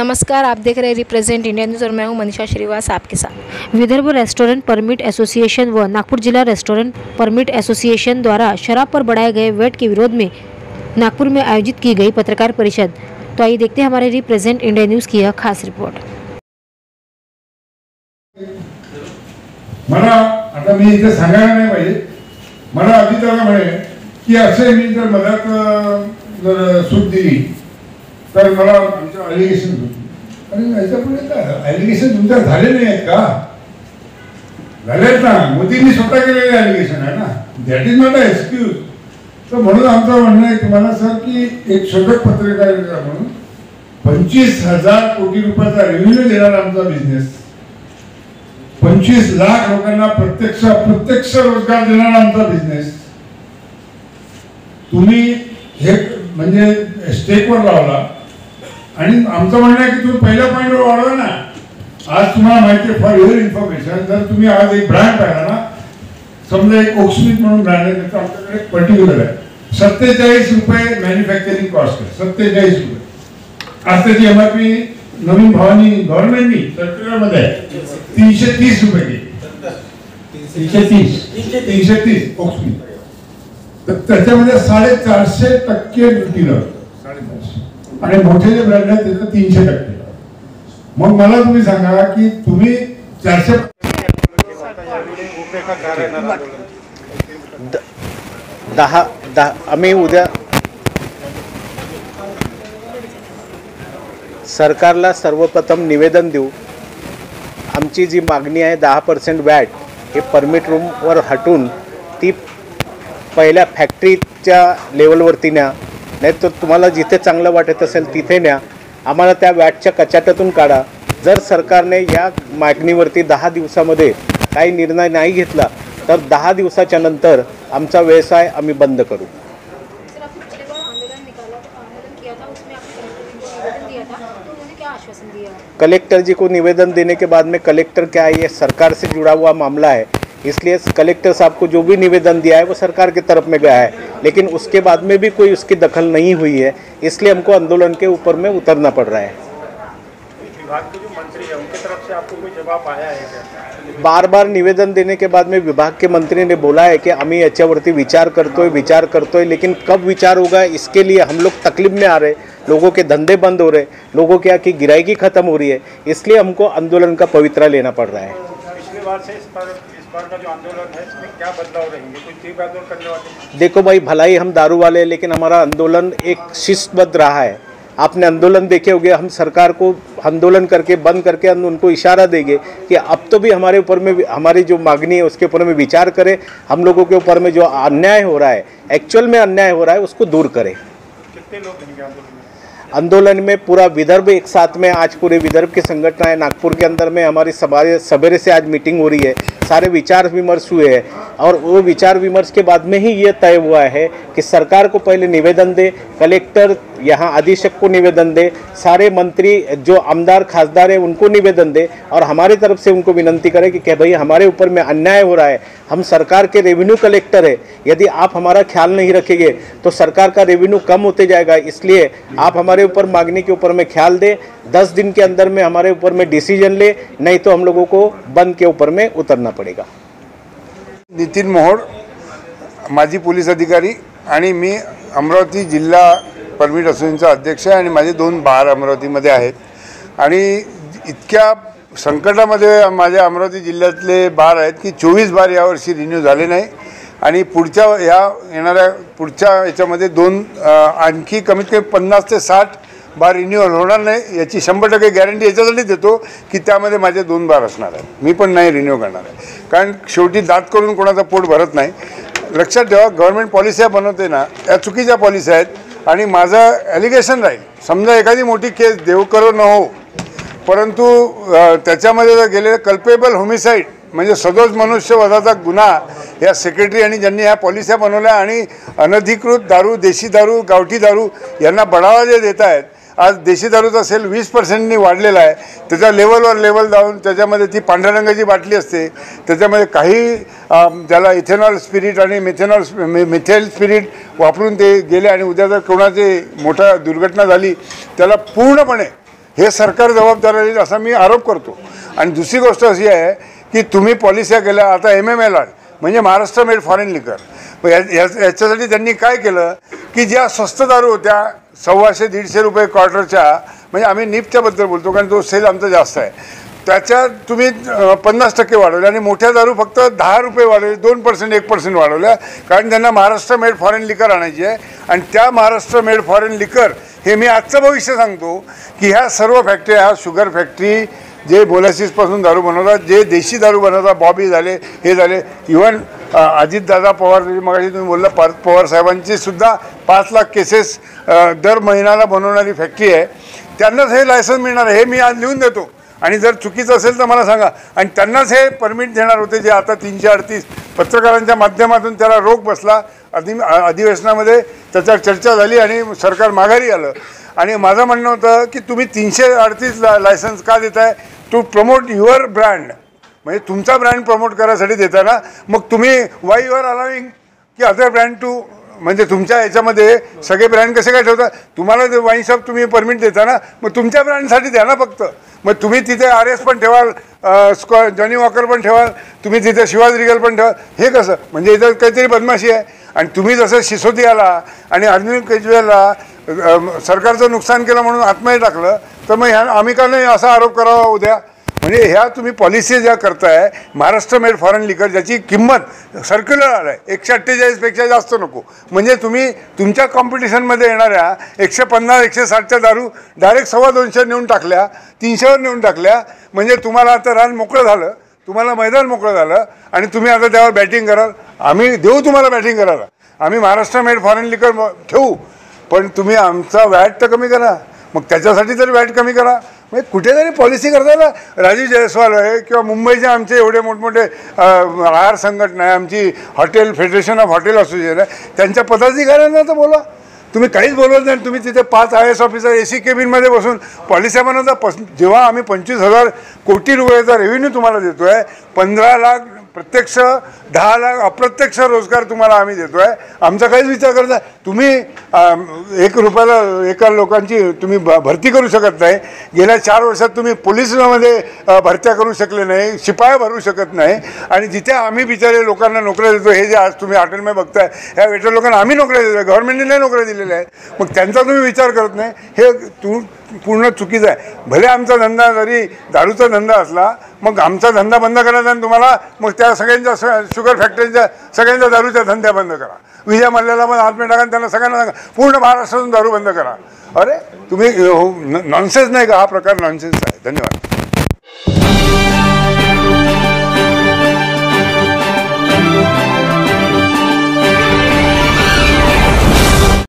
नमस्कार, आप देख रहे हैं रिप्रेजेंट इंडिया न्यूज़ और मैं हूं मनीषा श्रीवास आपके साथ। विदर्भ रेस्टोरेंट परमिट एसोसिएशन व नागपुर जिला रेस्टोरेंट परमिट एसोसिएशन द्वारा शराब पर बढ़ाए गए वेट के विरोध में नागपुर में आयोजित की गई पत्रकार परिषद। तो आइए देखते हैं हमारे रिप्रेजेंट इंडिया न्यूज़ की यह खास रिपोर्ट। मला आता मी इथे सांगायला नाही पाहिजे, मला अधिकाऱ्याला म्हणे की असे मी जर मदत जर सूट दिली तर मला आमच्या ॲलिगेशन होती। आणि याच्यापुढे काय ॲलिगेशन तुमच्या झाले नाही आहेत का? झालेत ना, मोदींनी स्वतः केलेले ॲलिगेशन आहे ना, that is not a excuse. तर म्हणून आमचं म्हणणं आहे तुम्हाला सर की एक शोधक पत्रकारिता म्हणून 25,000 कोटी रुपयाचा रेव्हेन्यू देणारा आमचा बिझनेस, 25 लाख लोकांना प्रत्यक्ष रोजगार देणारा आमचा बिझनेस, तुम्ही हे म्हणजे स्टेकवर लावला। आणि आमचं म्हणणं आहे की तुम्ही पहिल्या पॉईंटवर वाढवा ना। आज तुम्हाला माहिती आहे, फॉर युअर इन्फॉर्मेशन, जर तुम्ही आज एक ब्रँड पाहिला ना, समजा एक ओक्समिथ म्हणून ब्रँड आहे, त्याचं आमच्याकडे पर्टिक्युलर आहे 47 रुपये मॅन्युफॅक्चरिंग कॉस्ट आहे, 47 रुपये। आज त्याची MRP नवीन भावानी गव्हर्नमेंटनी सर्क्युलरमध्ये आहे 330 रुपये केली, 330 ओक्समिथ। तर त्याच्यामध्ये 450% ड्युटी लावली, 450, आणि मोठे जे ब्रँड आहेत त्याचं 300%। मग मला तुम्ही सांगा की तुम्ही 400 आम्ही उद्या सरकारला सर्वप्रथम निवेदन देऊ। आमची जी मागणी आहे 10% वॅट हे परमिट रूमवर हटून ती पहिल्या फॅक्टरीच्या लेवलवरती न्या, नाही तर तुम्हाला जिथे चांगलं वाटत असेल तिथे न्या, आम्हाला त्या वॅटच्या कचाट्यातून काढा। जर सरकारने या मागणीवरती 10 दिवसामध्ये काही निर्णय नाही घेतला तर 10 दिवसाच्या नंतर आमचा व्यवसाय आम्ही बंद करू। कलेक्टर जी को निवेदन देने के बाद में, कलेक्टर क्या है, ये सरकार से जुड़ा हुआ मामला है, इसलिए कलेक्टर साहब को जो भी निवेदन दिया है वो सरकार की तरफ में गया है, लेकिन उसके बाद में भी कोई उसकी दखल नहीं हुई है, इसलिए हमको आंदोलन के ऊपर में उतरना पड़ रहा है। विभाग के जो मंत्री हैं उनकी तरफ से आपको कोई जवाब आया है क्या? बार बार निवेदन देने के बाद में विभाग के मंत्री ने बोला है कि आम्ही याच्यावरती विचार करतोय, लेकिन कब विचार होगा इसके लिए हम लोग तकलीफ में आ रहे, लोगों के धंधे बंद हो रहे, लोगों की आखिर गिराईकी खत्म हो रही है, इसलिए हमको आंदोलन का पवित्रा लेना पड़ रहा है। पिछली बार से इस बार का जो आंदोलन है इसमें क्या बदलाव रहेंगे? कोई तीव्र आंदोलन करने वाले? देखो भाई, भलाई हम दारू वाले हैं, लेकिन हमारा आंदोलन एक शिस्तबद्ध रहा है। आपने आंदोलन देखे होंगे, हम सरकार को आंदोलन करके बंद करके उनको इशारा देंगे कि अब तो भी हमारे ऊपर में हमारी जो मांगनी है उसके ऊपर में विचार करें, हम लोगों के ऊपर में जो अन्याय हो रहा है, एक्चुअल में अन्याय हो रहा है, उसको दूर करें। कितने लोग रहेंगे आंदोलन में? पूरा विदर्भ एक साथ में, आज पूरे विदर्भ की संगठना है। नागपुर के अंदर में हमारी सवेरे से आज मीटिंग हो रही है, सारे विचार विमर्श हुए हैं, और वो विचार विमर्श के बाद में ही ये तय हुआ है कि सरकार को पहले निवेदन दे, कलेक्टर यहाँ अधीक्षक को निवेदन दे, सारे मंत्री जो आमदार खासदार हैं उनको निवेदन दे, और हमारी तरफ से उनको विनंती करें कि भाई हमारे ऊपर में अन्याय हो रहा है, हम सरकार के रेवेन्यू कलेक्टर है, यदि आप हमारा ख्याल नहीं रखेंगे तो सरकार का रेवेन्यू कम होते जाएगा, इसलिए आप हमारे ऊपर मांगने के ऊपर में ख्याल दें, 10 दिन के अंदर में हमारे ऊपर में डिसीजन ले, नहीं तो हम लोगों को बंद के ऊपर में उतरना पड़ेगा। नितीन मोहोळ, माजी पोलीस अधिकारी, आणि मी अमरावती जिल्हा परमिट असोसिएशनचा अध्यक्ष आहे, आणि माझे 2 बार अमरावतीमध्ये आहेत। आणि इतक्या संकटामध्ये माझ्या अमरावती जिल्ह्यातले बार आहेत की 24 बार यावर्षी रिन्यू झाले नाही, आणि पुढच्या पुढच्या याच्यामध्ये आणखी कमीत कमी 50 ते 60 बार रिन्यूअल होणार नाही, याची 100% गॅरंटी याच्यासाठी देतो की त्यामध्ये माझे 2 बार असणार आहेत। मी पण नाही रिन्यू करणार आहे, कारण शेवटी दात करून कोणाचा पोट भरत नाही। लक्षात ठेवा, गव्हर्नमेंट पॉलिसी बनवते ना, या चुकीच्या पॉलिसी आहेत, आणि माझं ॲलिगेशन राहील, समजा एखादी मोठी केस देव करो न हो, परंतु त्याच्यामध्ये जर गेलेलं कल्पेबल होमिसाईड म्हणजे सदोष मनुष्यवधाचा गुन्हा या सेक्रेटरी आणि ज्यांनी ह्या पॉलिसी बनवल्या, आणि अनधिकृत दारू, देशी दारू, गावठी दारू यांना बढावा जे देत आहेत, आज देशी दारूचा सेल 20% वाढलेला आहे। त्याच्या लेवल जाऊन त्याच्यामध्ये ती पांढऱ्या रंगाची बाटली असते, त्याच्यामध्ये काही त्याला इथेनॉल स्पिरिट आणि मिथेल स्पिरिट वापरून ते गेले, आणि उद्या जर कोणाची मोठा दुर्घटना झाली त्याला पूर्णपणे हे सरकार जबाबदार आहे असा मी आरोप करतो. आणि दुसरी गोष्ट अशी आहे की तुम्ही पॉलिस्या केल्या, आता MMLR म्हणजे महाराष्ट्र मेड फॉरेन लिकर, याच्यासाठी त्यांनी काय केलं की ज्या स्वस्त दारू होत्या 150-150 रुपये क्वार्टरच्या, म्हणजे आम्ही निपच्याबद्दल बोलतो कारण तो सेल आमचा जास्त आहे, त्याच्यात तुम्ही 50% वाढवले आणि मोठ्या दारू फक्त 10 रुपये वाढवले, 2% 1% वाढवल्या, कारण त्यांना महाराष्ट्र मेड फॉरेन लिकर आणायची आहे. आणि त्या महाराष्ट्र मेड फॉरेन लिकर हे मी आजचं भविष्य सांगतो की ह्या सर्व फॅक्टऱ्या, ह्या शुगर फॅक्टरी जे मोलॅसिसपासून दारू बनवतात, जे देशी दारू बनवतात, बॉबी झाले, हे झाले, इव्हन अजितदादा पवार मगाशी तुम्ही बोलला, पार्थ पवार साहेबांची सुद्धा 5 लाख केसेस दर महिन्याला बनवणारी फॅक्टरी आहे, त्यांनाच हे लायसन्स मिळणार आहे. हे मी आज लिहून देतो आणि जर चुकीचं असेल तर मला सांगा. आणि त्यांनाच हे परमिट देणार होते, जे आता 338 पत्रकारांच्या माध्यमातून त्याला रोख बसला. अधिवेशनामध्ये त्याच्यावर चर्चा झाली आणि सरकार माघारी आलं. आणि माझं म्हणणं होतं की तुम्ही 338 लायसन्स का देताय? टू प्रमोट युअर ब्रँड, म्हणजे तुमचा ब्रँड प्रमोट करायसाठी देता ना. मग तुम्ही वाय यू आर अलाविंग की अदर ब्रँड टू, म्हणजे तुमच्या याच्यामध्ये सगळे ब्रँड कसे काय ठेवता? तुम्हाला जे वाईन शॉप तुम्ही परमिट देता ना, मग तुमच्या ब्रँडसाठी द्या ना फक्त. मग तुम्ही तिथे RS पण ठेवाल, जॉनी वॉकर पण ठेवाल, तुम्ही तिथे शिवाजी रिगल पण ठेवाल. हे कसं? म्हणजे इथं काहीतरी बदमाशी आहे. आणि तुम्ही जसं सिसोदियाला आणि अरविंद केजरीवालला सरकारचं नुकसान केलं म्हणून आत्महत्या टाकलं, तर मग आम्ही का नाही असा आरोप करावा उद्या? म्हणजे ह्या तुम्ही पॉलिसी ज्या करताय, महाराष्ट्र मेड फॉरेन लिकर, ज्याची किंमत सर्क्युलर आलं आहे 148पेक्षा जास्त नको, म्हणजे तुम्ही तुमच्या कॉम्पिटिशनमध्ये येणाऱ्या 150-160च्या दारू डायरेक्ट 250 नेऊन टाकल्या, 300वर नेऊन टाकल्या. म्हणजे तुम्हाला आता रान मोकळं झालं, तुम्हाला मैदान मोकळं झालं आणि तुम्ही आता त्यावर बॅटिंग कराल. आम्ही देऊ तुम्हाला बॅटिंग करायला, आम्ही महाराष्ट्र मेड फॉरेन लिकर ठेवू, पण तुम्ही आमचा वॅट तर कमी करा. मग त्याच्यासाठी तरी वॅट कमी करा. म्हणजे कुठेतरी पॉलिसी करता ना. राजीव जयस्वाल आहे किंवा मुंबईचे आमचे एवढे मोठमोठे आहार संघटना आहे, आमची hotel federation of hotel association आहे, त्यांच्या पदाधिकाऱ्यांना तर बोला. तुम्ही काहीच बोलवत नाही. तुम्ही तिथे 5 IAS ऑफिसर AC केबिनमध्ये बसून पॉलिस्या बनवता. जेव्हा आम्ही 25,000 कोटी रुपयाचा रेव्हेन्यू तुम्हाला देतो आहे, 15 लाख प्रत्यक्ष, 10 लाख अप्रत्यक्ष रोजगार तुम्हाला आम्ही देतो आहे, आमचा काहीच विचार करता. तुम्ही 1 रुपयाला एका लोकांची तुम्ही भरती करू शकत नाही. गेल्या 4 वर्षात तुम्ही पोलिसमध्ये भरत्या करू शकले नाही, शिपाया भरू शकत नाही. आणि जिथे आम्ही बिचारे लोकांना नोकऱ्या देतो, हे जे आज तुम्ही हॉटेलमध्ये बघताय, ह्या वेटर लोकांना आम्ही नोकऱ्या देतो आहे, गव्हर्नमेंटने नाही नोकऱ्या दिलेल्या आहेत. मग त्यांचा तुम्ही विचार करत नाही, हे पूर्ण चुकीचं आहे. भले आमचा धंदा जरी दारूचा धंदा असला, मग आमचा धंदा बंद करायचा आणि तुम्हाला मग त्या सगळ्यांच्या शुगर फॅक्टरीच्या सगळ्यांच्या दारूच्या धंद्या बंद करा. विजय मल्ल्याला पण हात टाका, त्यांना सगळ्यांना सांगा पूर्ण महाराष्ट्रातून दारू बंद करा. अरे तुम्ही नॉनसेन्स नाही का? हा प्रकार नॉनसेन्स आहे. धन्यवाद.